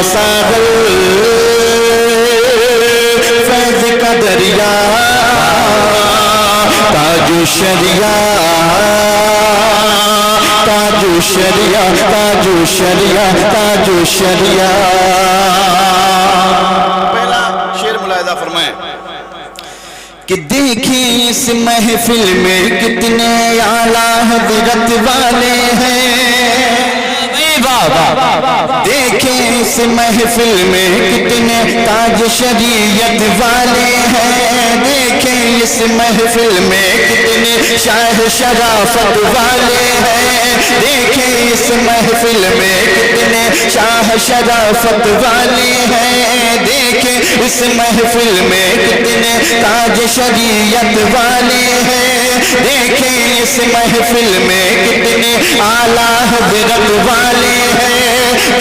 ساغر فیض کا دریا تاج الشریعہ تاج الشریعہ تاج الشریعہ تاج الشریعہ. پہلا شعر ملاحظہ فرمائیں کہ دیکھیں اس محفل میں کتنے اعلیٰ حضرت والے ہیں. دیکھیں اس محفل میں کتنے تاج شریعت والے ہیں. دیکھیں اس محفل میں کتنے شاہ شرافت والے ہیں. دیکھیں اس محفل میں کتنے شاہ شرافت والے ہیں. دیکھیں اس محفل میں کتنے تاج شریعت والے ہیں. دیکھیں اس محفل میں کتنے اعلیٰ حضرت والے ہیں.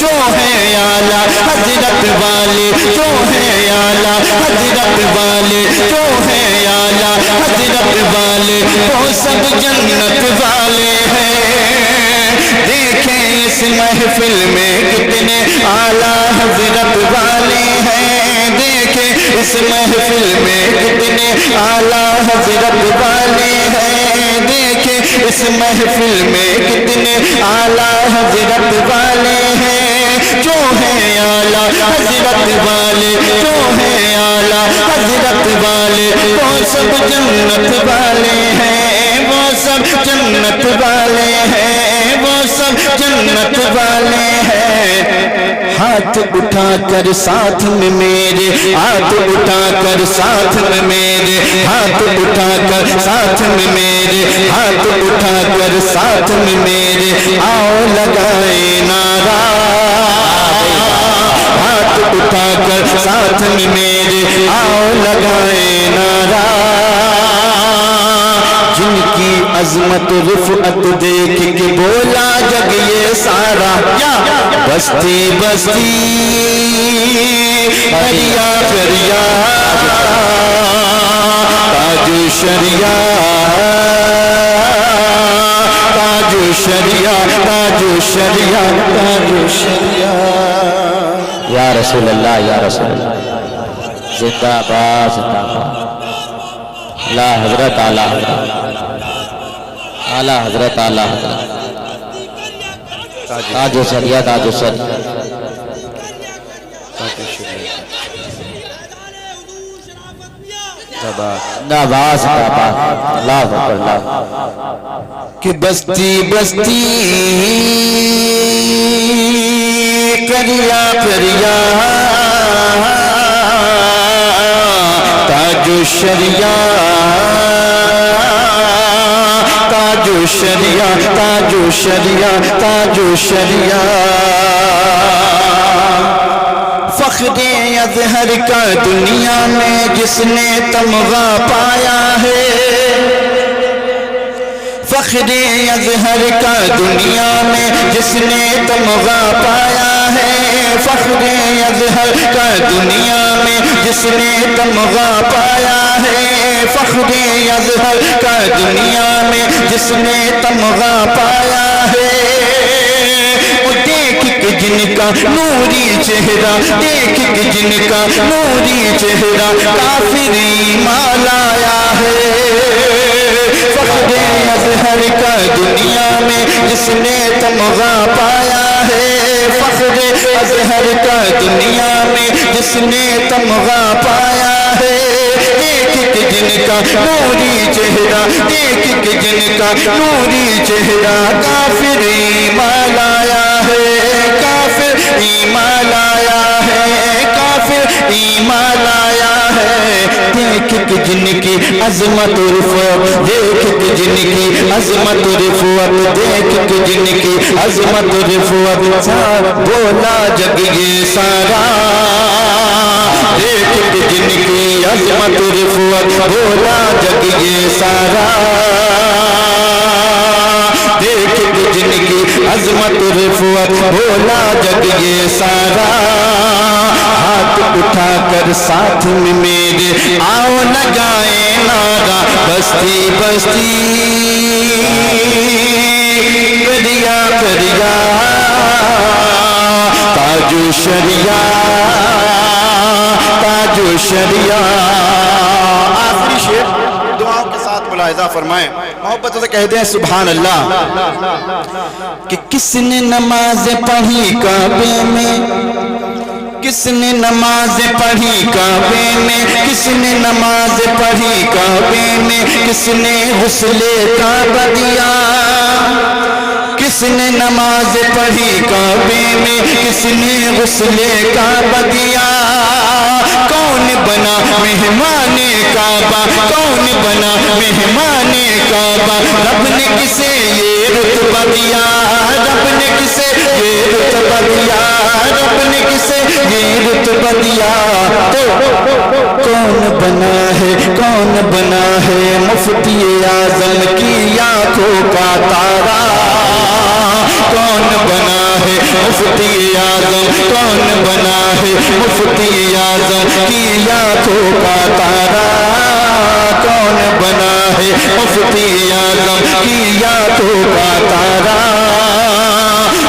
جو ہیں اعلیٰ حضرت والے جو ہیں اعلیٰ حضرت والے جو ہیں اعلیٰ حضرت والے وہ سب جنت والے ہیں. دیکھیں اس محفل میں کتنے اعلیٰ حضرت والے ہیں. دیکھیں اس محفل میں کتنے اعلیٰ حضرت والے ہیں. دیکھیں اس محفل میں کتنے اعلیٰ حضرت والے ہیں. جو ہیں اعلیٰ حضرت والے جو ہیں اعلیٰ حضرت والے وہ سب جنت والے ہیں. وہ سب جنت والے ہیں. وہ سب جنت والے ہیں. ہاتھ اٹھا کر ساتھ میں میرے ہاتھ اٹھا کر ساتھ میں میرے ہاتھ اٹھا کر ساتھ میں میرے ہاتھ اٹھا کر ساتھ میں میرے آؤ لگائے نعرہ. ہاتھ اٹھا کر ساتھ میں میرے آؤ لگائے نعرہ. جن کی عظمت رفعت دیکھ کے بولا جگ یہ سارا. بستی بستی دریا دریا تاج الشریعہ تاج الشریعہ تاج الشریعہ تاج الشریعہ. یا رسول اللہ یا رسول اللہ زندہ باد زندہ باد. اعلیٰ حضرت اعلیٰ حضرت اعلیٰ حضرت اعلیٰ حضرت تاج الشریعہ تاج الشریعہ. نواز اللہ اللہ کہ بستی بستی کریا کریا تاج الشریعہ تاج الشریعہ تاج الشریعہ تاج الشریعہ. فخر اظہر کا دنیا میں جس نے تمغہ پایا ہے. فخر اظہر کا دنیا میں جس نے تمغہ پایا ہے. فخر اظہر کا دنیا میں جس نے تمغہ پایا ہے. فخر اظہر کا دنیا میں جس نے تمغہ پایا ہے. دیکھ کے جن کا نوری چہرہ دیکھ کے جن کا نوری چہرہ کافر ایمان لایا ہے. فخر اظہر کا دنیا میں جس نے تمغہ پایا ہے. فخر اظہر کا دنیا میں جس نے تمغہ پایا ہے. دیکھ کے جن کا نوری چہرہ دیکھ کے جن کا نوری چہرہ کافر ایمان لایا ہے. کافر ایمان لایا ہے. کافر ایمان لایا ہے. دیکھ کے جن کی عظمت رفعت دیکھ کے جن کی عظمت رفعت دیکھ کے جن کی عظمت رفعت بولا جگ یہ سارا. دیکھ کے جن کی عظمت رفعت بولا جگ یہ سارا. دیکھ کے جن کی عظمت رفعت بولا جگ یہ سارا. ہاتھ اٹھا کر ساتھ میں میرے آؤ لگائے نعرہ. بستی بستی کریا کریا تاج شریعت تاج شریعت. آخری شعر دعاؤں کے ساتھ ملاحظہ فرمائیں, محبت سے کہہ دیں سبحان اللہ. کہ کس نے نماز پڑھی کعبے میں, کس نے نماز پڑھی کعبے میں, کس نے نماز پڑھی کعبے میں, کس نے غسل کعبہ دیا, کس نے نماز پڑھی کعبے میں, کس نے غسل کعبہ دیا. کون بنا مہمان کعبہ, کون بنا مہمان کعبہ, رب نے کسے یہ رتبہ دیا, رب نے کسے یہ رتبہ دیا, رب نے کسے یہ رتبہ دیا. تو کون بنا ہے, کون بنا ہے مفتی اعظم کی آنکھوں کا تارا, کون بنا ہے مفتی اعظم, کون بنا ہے مفتی اعظم کی آنکھوں کا تارا, کون بنا ہے مفتی اعظم کی آنکھوں کا تارا.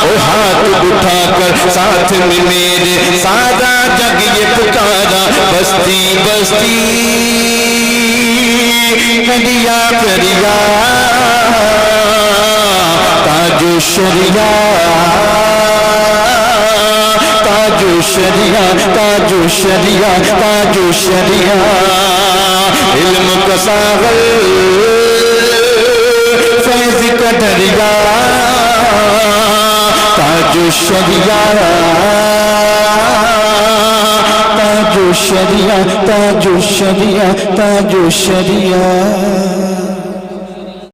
اور ہاتھ اٹھا کر ساتھ میں میرے سارا جگ یہ پکارا, بستی بستی کریا کریا تاج شریعت تاج شریعت تاج شریعت تاج شریعت. علم کا ساغر فیض کا دریا تاج شریعت تاج شریعت تاج شریعت تاج شریعت.